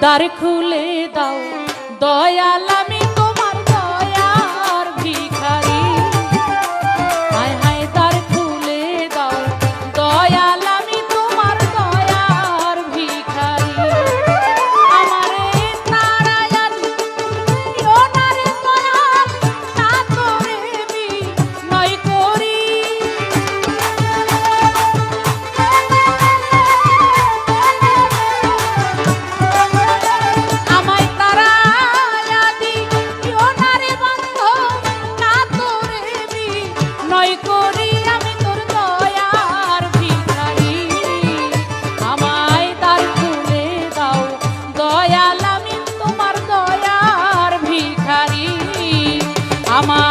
দ্বার খুলে দাও দয়াল আমি তোমার দয়ার ভিখারি। হায় হায় দ্বার খুলে দাও দয়াল আমি তোমার দয়ার ভিখারি। আমারে তাড়াইয়া দিও না রে দয়াল, না তোরে বিনয় করি। আমায় তাড়াইয়া দিও না রে বন্ধু, না তোরে বিনয় করি। আমি তোর দয়ার ভিখারি। আমায় দ্বার খুলে দাও দয়াল আমি তোমার দয়ার ভিখারি। আমার